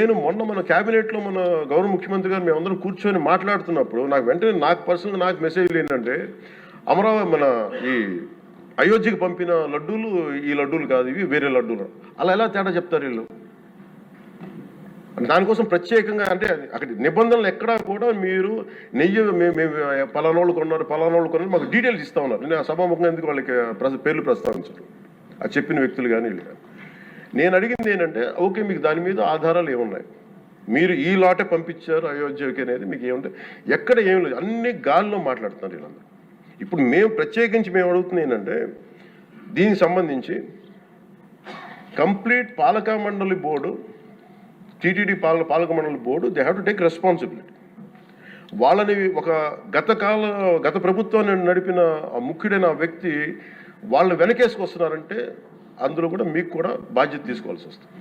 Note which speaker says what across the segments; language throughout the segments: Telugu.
Speaker 1: నేను మొన్న మన క్యాబినెట్లో మన గౌరవ ముఖ్యమంత్రి గారు మేమందరం కూర్చొని మాట్లాడుతున్నప్పుడు నాకు వెంటనే నాకు పర్సనల్గా నాకు మెసేజ్లు ఏంటంటే అమరావతి మన ఈ అయోధ్యకి పంపిన లడ్డూలు ఈ లడ్డూలు కాదు, ఇవి వేరే లడ్డూలు. అలా ఎలా తేడా చెప్తారు వీళ్ళు? దానికోసం ప్రత్యేకంగా అంటే అక్కడ నిబంధనలు ఎక్కడా కూడా మీరు నెయ్యి మేము పలానోళ్ళు కొన్నారు మాకు డీటెయిల్స్ ఇస్తా ఉన్నారు. నేను సభాముఖంగా ఎందుకు వాళ్ళకి పేర్లు ప్రస్తావించరు, అది చెప్పిన వ్యక్తులు కానీ వీళ్ళు కానీ. నేను అడిగింది ఏంటంటే ఓకే మీకు దాని మీద ఆధారాలు ఏమున్నాయి, మీరు ఈ లాటే పంపించారు అయోధ్యకి అనేది మీకు ఏముంటాయి, ఎక్కడ ఏం లేదు, అన్ని గాల్లో మాట్లాడుతున్నారు వీళ్ళందరూ. ఇప్పుడు మేము ప్రత్యేకించి మేము అడుగుతుంది ఏంటంటే దీనికి సంబంధించి కంప్లీట్ పాలక మండలి బోర్డు, టీటీడీ పాలక మండలి board, they have to take responsibility. వాళ్ళని ఒక గత ప్రభుత్వాన్ని నడిపిన ముఖ్యుడైన వ్యక్తి వాళ్ళని వెనకేసుకొస్తున్నారంటే అందులో కూడా మీకు కూడా బాధ్యత తీసుకోవాల్సి వస్తుంది.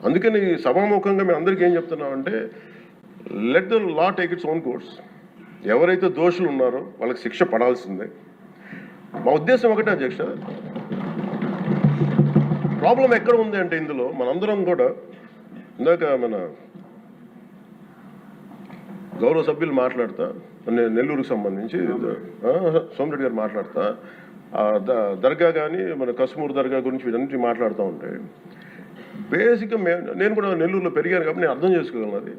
Speaker 1: అందుకని సభాముఖంగా మేము అందరికీ ఏం చెప్తున్నామంటే let the law take its own course. ఎవరైతే దోషులు ఉన్నారో వాళ్ళకి శిక్ష పడాల్సిందే. మా ఉద్దేశం ఒకటే అధ్యక్ష, ప్రాబ్లం ఎక్కడ ఉంది అంటే ఇందులో మనందరం కూడా ఇందాక మన గౌరవ సభ్యులు మాట్లాడతా నెల్లూరుకు సంబంధించి సోమిరెడ్డి గారు మాట్లాడతా దర్గా కానీ మన కశ్మూర్ దర్గా గురించి వీటన్నిటి మాట్లాడుతూ ఉంటే బేసిక్గా నేను కూడా నెల్లూరులో పెరిగాను కాబట్టి నేను అర్థం చేసుకోగలను. అది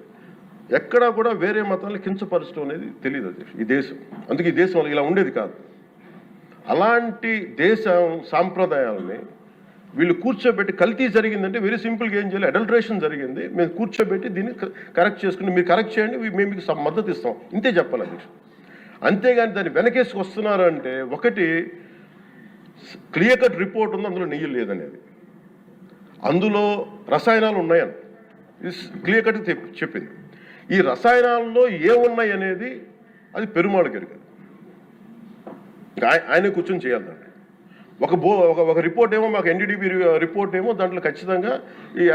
Speaker 1: ఎక్కడా కూడా వేరే మతాలను కించపరచడం అనేది తెలియదు అది ఈ దేశం. అందుకే ఈ దేశం ఇలా ఉండేది కాదు. అలాంటి దేశం సాంప్రదాయాలని వీళ్ళు కూర్చోబెట్టి కల్తీ జరిగిందంటే వెరీ సింపుల్గా ఏం చేయాలి, అడల్ట్రేషన్ జరిగింది, మేము కూర్చోబెట్టి దీన్ని కరెక్ట్ చేసుకుని మీరు కరెక్ట్ చేయండి, మేము మీకు మద్దతు ఇస్తాం, ఇంతే చెప్పాలి అధ్యక్ష. అంతేగాని దాన్ని వెనకేసుకు వస్తున్నారు అంటే ఒకటి క్లియర్ కట్ రిపోర్ట్ ఉంది, అందులో నెయ్యి లేదనేది, అందులో రసాయనాలు ఉన్నాయని క్లియర్ కట్ చెప్పింది. ఈ రసాయనాల్లో ఏమున్నాయి అనేది అది పెరుమాళకి ఎరుగదు, ఆయనే కూర్చొని చేయాలి. ఒక రిపోర్ట్ ఏమో మాకు ఎన్డీడీబీ రిపోర్ట్ ఏమో దాంట్లో ఖచ్చితంగా ఈ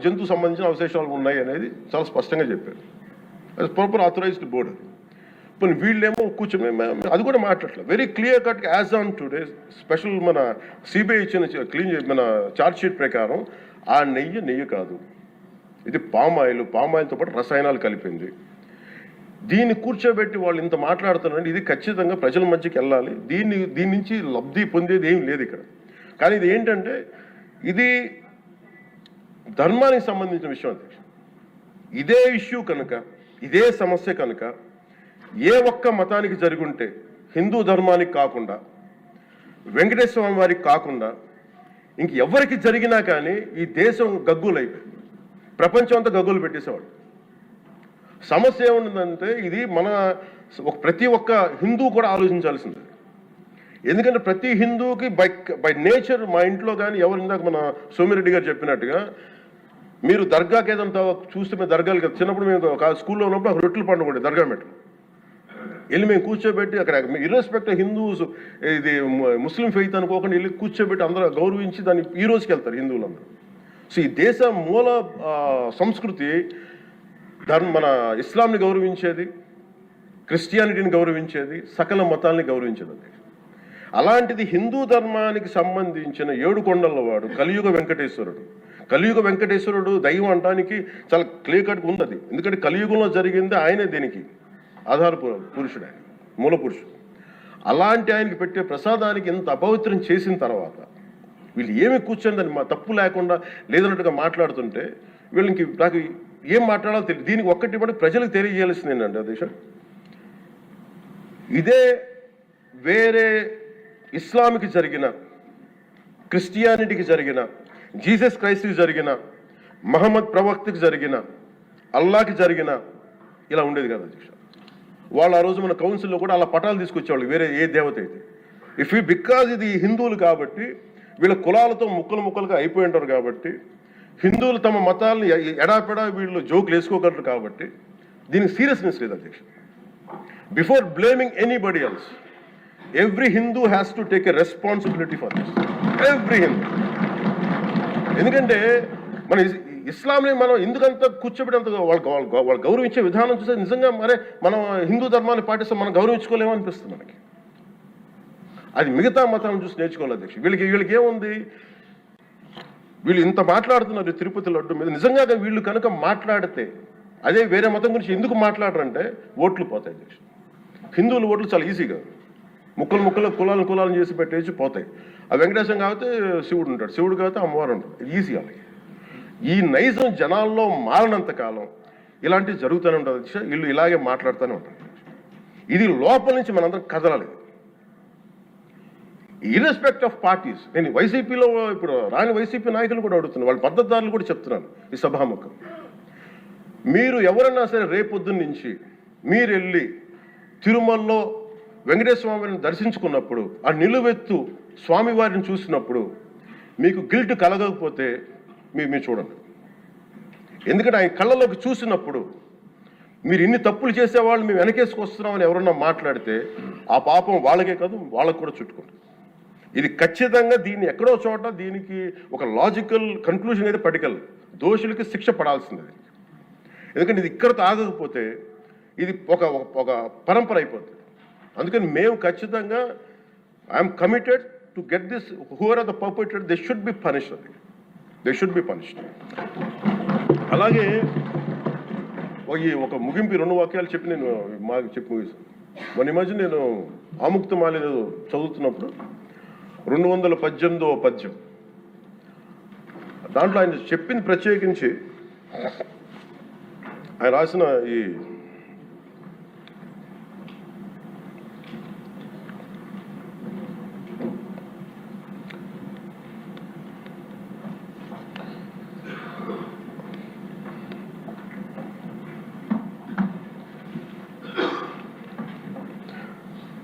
Speaker 1: జంతు సంబంధించిన అవశేషాలు ఉన్నాయి అనేది చాలా స్పష్టంగా చెప్పారు. అది ప్రాపర్ ఆథరైజ్డ్ బోర్డు. ఇప్పుడు వీళ్ళేమో కూర్చొని అది కూడా మాట్లాడలేదు. Very clear cut as on today special మన సిబిఐ ఇచ్చిన మన ఛార్జ్ షీట్ ప్రకారం ఆ నెయ్యి కాదు, ఇది పామాయిల్తో పాటు రసాయనాలు కలిపింది. దీన్ని కూర్చోబెట్టి వాళ్ళు ఇంత మాట్లాడుతున్నారంటే ఇది ఖచ్చితంగా ప్రజల మధ్యకి వెళ్ళాలి. దీని నుంచి లబ్ధి పొందేది ఏం లేదు ఇక్కడ. కానీ ఇది ఏంటంటే ఇది ధర్మానికి సంబంధించిన విషయం అధ్యక్ష. ఇదే ఇష్యూ కనుక, ఇదే సమస్య కనుక ఏ ఒక్క మతానికి జరుగుంటే, హిందూ ధర్మానికి కాకుండా, వెంకటేశ్వర స్వామి వారికి కాకుండా ఇంకెవరికి జరిగినా కానీ ఈ దేశం గగ్గులైపోయింది, ప్రపంచం అంతా గగ్గులు పెట్టేసేవాడు. సమస్య ఏముందంటే ఇది మన ప్రతి ఒక్క హిందూ కూడా ఆలోచించాల్సింది. ఎందుకంటే ప్రతి హిందూకి బై నేచర్ మా ఇంట్లో కానీ ఎవరు ఇందాక మన సోమిరెడ్డి గారు చెప్పినట్టుగా మీరు దర్గాకి ఏదంతా చూస్తే మేము దర్గాలు కదా, చిన్నప్పుడు మేము స్కూల్లో ఉన్నప్పుడు అక్కడ రొట్టెలు పండుగ ఉండే దర్గా మెట్లు వెళ్ళి మేము కూర్చోబెట్టి అక్కడ ఇర్రెస్పెక్ట్ హిందూస్ ఇది ముస్లిం ఫెయిత్ అనుకోకుండా వెళ్ళి కూర్చోబెట్టి అందరూ గౌరవించి దాన్ని ఈ రోజుకి వెళ్తారు హిందువులందరూ. సో ఈ దేశ మూల సంస్కృతి మన ఇస్లాంని గౌరవించేది, క్రిస్టియానిటీని గౌరవించేది, సకల మతాల్ని గౌరవించేది. అలాంటిది హిందూ ధర్మానికి సంబంధించిన 7 కొండల వాడు కలియుగ వెంకటేశ్వరుడు దైవం అనడానికి చాలా క్లియర్ కట్గా ఉంది అది. ఎందుకంటే కలియుగంలో జరిగింది ఆయనే, దీనికి ఆధార పురుషుడు, ఆయన మూల పురుషుడు. అలాంటి ఆయనకి పెట్టే ప్రసాదానికి ఇంత అపవిత్రం చేసిన తర్వాత వీళ్ళు ఏమి కూర్చొని దాన్ని తప్పు లేకుండా లేదన్నట్టుగా మాట్లాడుతుంటే వీళ్ళకి నాకు ఏం మాట్లాడాలో తెలియదు. దీనికి ఒక్కటి కూడా ప్రజలకు తెలియజేయాల్సింది ఏంటంటే అధ్యక్ష, ఇదే వేరే ఇస్లాంకి జరిగిన, క్రిస్టియానిటీకి జరిగిన, జీసస్ క్రైస్ట్కి జరిగిన, మహమ్మద్ ప్రవక్తకి జరిగిన, అల్లాకి జరిగిన ఇలా ఉండేది కదా అధ్యక్ష. వాళ్ళు ఆ రోజు మన కౌన్సిల్లో కూడా అలా పటాలు తీసుకొచ్చేవాళ్ళు వేరే ఏ దేవత అయితే. బికాజ్ ఇది హిందువులు కాబట్టి వీళ్ళ కులాలతో ముక్కలుగా అయిపోయి ఉంటారు కాబట్టి, హిందువులు తమ మతాలను ఎడాపెడా వీళ్ళు జోకులు వేసుకోగలరు కాబట్టి దీనికి సీరియస్నెస్ లేదు అధ్యక్ష. Before blaming anybody else, every Hindu has to take a responsibility for this, every Hindu. ఎందుకంటే మన ఇస్లాంని మనం ఎందుకంత కూర్చోబెట్టంత వాళ్ళు గౌరవించే విధానం చూస్తే నిజంగా మరే మనం హిందూ ధర్మాన్ని పాటిస్తే మనం గౌరవించుకోలేమో అనిపిస్తుంది మనకి. అది మిగతా మతాలను చూసి నేర్చుకోవాలి అధ్యక్ష. వీళ్ళకి ఏముంది, వీళ్ళు ఇంత మాట్లాడుతున్నారు తిరుపతి లడ్డు మీద. నిజంగా వీళ్ళు కనుక మాట్లాడితే, అదే వేరే మతం గురించి ఎందుకు మాట్లాడరంటే ఓట్లు పోతాయి అధ్యక్ష. హిందువుల ఓట్లు చాలా ఈజీగా ముక్కలు కులాలను చేసి పెట్టేసి పోతాయి. ఆ వెంకటేశ్వరం కాబట్టి శివుడు ఉంటాడు, శివుడు కాబట్టి అమ్మవారు ఉంటాడు, ఈజీ అలాగే. ఈ నైజం జనాల్లో మారినంత కాలం ఇలాంటివి జరుగుతూనే ఉంటుంది అధ్యక్ష. వీళ్ళు ఇలాగే మాట్లాడుతూనే ఉంటారు. ఇది లోపల నుంచి మనందరం కదలాలి. ఇర్రెస్పెక్ట్ ఆఫ్ పార్టీస్. నేను వైసీపీలో ఇప్పుడు రాని వైసీపీ నాయకులు కూడా అడుగుతున్నాను, వాళ్ళ పద్ధతిదారులు కూడా చెప్తున్నాను ఈ సభాముఖం. మీరు ఎవరన్నా సరే రేపొద్దున్న నుంచి మీరు వెళ్ళి తిరుమలలో వెంకటేశ్వర స్వామిని దర్శించుకున్నప్పుడు, ఆ నిలువెత్తు స్వామివారిని చూసినప్పుడు మీకు గిల్ట్ కలగకపోతే మీరు చూడండి. ఎందుకంటే ఆయన కళ్ళలోకి చూసినప్పుడు మీరు ఇన్ని తప్పులు చేసేవాళ్ళు మేము వెనకేసుకొస్తున్నామని ఎవరన్నా మాట్లాడితే ఆ పాపం వాళ్ళకే కాదు, వాళ్ళకు కూడా చుట్టుకుంటుంది. ఇది ఖచ్చితంగా దీన్ని ఎక్కడో చోట దీనికి ఒక లాజికల్ కన్క్లూజన్ అయితే పట్టుకెళ్ళ, దోషులకి శిక్ష పడాల్సింది. ఎందుకంటే ఇది ఇక్కడతో ఆగకపోతే ఇది ఒక పరంపర అయిపోతుంది. అందుకని మేము ఖచ్చితంగా I'm committed to get this. Who are are the perpetrator, they should be punished. అలాగే ఒక ముగింపు 2 వాక్యాలు చెప్పి నేను చెప్పి ముగిస్తాను. మొన్న మధ్య నేను ఆముక్తమాలి చదువుతున్నప్పుడు 218వ పద్యం, దాంట్లో ఆయన చెప్పింది ప్రత్యేకించి ఆయన రాసిన ఈ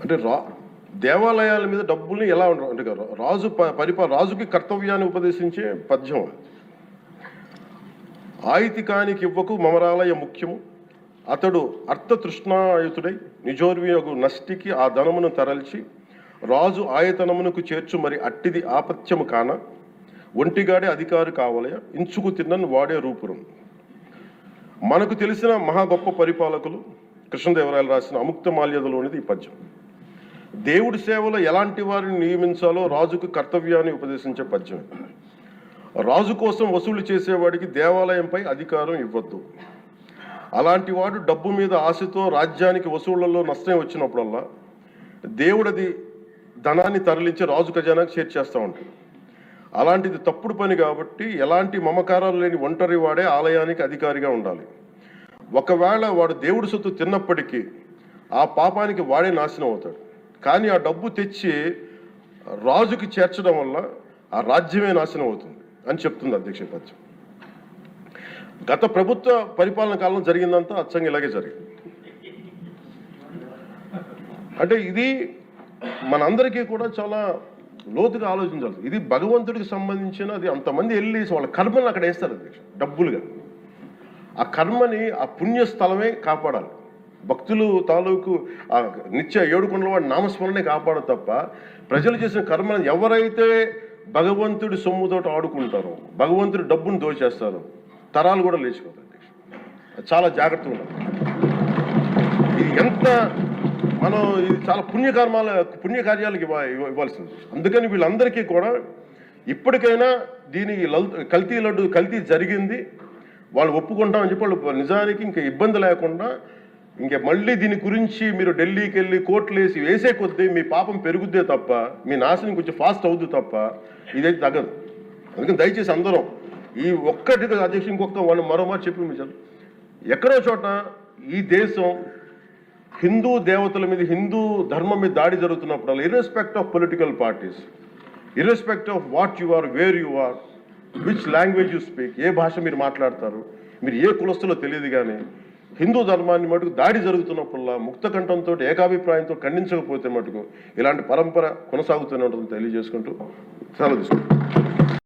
Speaker 1: అంటే దేవాలయాల మీద డబ్బుల్ని ఎలా ఉండరు అంటే రాజుకి కర్తవ్యాన్ని ఉపదేశించే పద్యం. ఆయితికానికి ఇవ్వకు మమరాలయ ముఖ్యము, అతడు అర్థతృష్ణాయుతుడై నిజోర్వియగు నష్టికి ఆ ధనమును తరల్చి రాజు ఆయతనమునకు చేర్చు మరి అట్టిది ఆపత్యము కాన ఒంటిగాడే అధికారి కావలయ ఇంచుకు తిన్నను వాడే రూపురం. మనకు తెలిసిన మహా గొప్ప పరిపాలకులు కృష్ణదేవరాయలు రాసిన అముక్తమాల్యదలోనిది ఈ పద్యం. దేవుడి సేవలో ఎలాంటి వారిని నియమించాలో రాజుకు కర్తవ్యాన్ని ఉపదేశించే పద్యం. రాజు కోసం వసూలు చేసేవాడికి దేవాలయంపై అధికారం ఇవ్వద్దు. అలాంటి వాడు డబ్బు మీద ఆశతో రాజ్యానికి వసూళ్లలో నష్టం వచ్చినప్పుడల్లా దేవుడది ధనాన్ని తరలించి రాజు ఖజానాకు చేర్చేస్తూ ఉంటాడు. అలాంటిది తప్పుడు పని కాబట్టి ఎలాంటి మమకారాలు లేని ఒంటరి వాడే ఆలయానికి అధికారిగా ఉండాలి. ఒకవేళ వాడు దేవుడి సొత్తు తిన్నప్పటికీ ఆ పాపానికి వాడే నాశనం అవుతాడు. కానీ ఆ డబ్బు తెచ్చి రాజుకి చేర్చడం వల్ల ఆ రాజ్యమే నాశనం అవుతుంది అని చెప్తుంది అధ్యక్ష పద్యం. గత ప్రభుత్వ పరిపాలన కాలంలో జరిగిందంతా అచ్చంగా ఇలాగే జరిగింది. అంటే ఇది మనందరికీ కూడా చాలా లోతుగా ఆలోచించాలి. ఇది భగవంతుడికి సంబంధించిన, అది అంతమంది వెళ్ళి వాళ్ళ కర్మని అక్కడ వేస్తారు అధ్యక్ష డబ్బులుగా. ఆ కర్మని ఆ పుణ్యస్థలమే కాపాడాలి. భక్తులు తాలూకు ఆ నిత్య 7 కొండల వాడి నామస్మరణే కాపాడు తప్ప ప్రజలు చేసిన కర్మను ఎవరైతే భగవంతుడి సొమ్ముతోటి ఆడుకుంటారో, భగవంతుడి డబ్బును దోచేస్తారో తరాలు కూడా లేచిపోతాయి. చాలా జాగ్రత్తగా ఉండాలి. ఇది ఎంత ఇది చాలా పుణ్యకార్యాలకు ఇవ్వాల్సింది. అందుకని వీళ్ళందరికీ కూడా ఇప్పటికైనా దీనికి కల్తీ జరిగింది, వాళ్ళు ఒప్పుకుంటామని చెప్పి వాళ్ళు నిజానికి ఇంకా ఇబ్బంది లేకుండా ఇంక మళ్ళీ దీని గురించి మీరు ఢిల్లీకి వెళ్ళి కోర్టులు వేసే కొద్దీ మీ పాపం పెరుగుద్దే తప్ప మీ నాశనం కొంచెం ఫాస్ట్ అవుద్ది తప్ప ఇదైతే తగ్గదు. అందుకని దయచేసి అందరం ఈ ఒక్కటి అధ్యక్ష ఇంకొక మరో మాట చెప్పి మీరు ఎక్కడో చోట ఈ దేశం హిందూ దేవతల మీద, హిందూ ధర్మం మీద దాడి జరుగుతున్నప్పుడు irrespective of political parties, irrespective of what you are, where you are, which language you speak, ఏ భాష మీరు మాట్లాడతారు, మీరు ఏ కులస్తులో తెలియదు, కానీ హిందూ ధర్మాన్ని మటుకు దాడి జరుగుతున్నప్పుడల్లా ముక్త కంఠంతో ఏకాభిప్రాయంతో ఖండించకపోతే మటుకు ఇలాంటి పరంపర కొనసాగుతూనే ఉంటుందని తెలియజేసుకుంటూ సెలవు తీసుకుంటాం.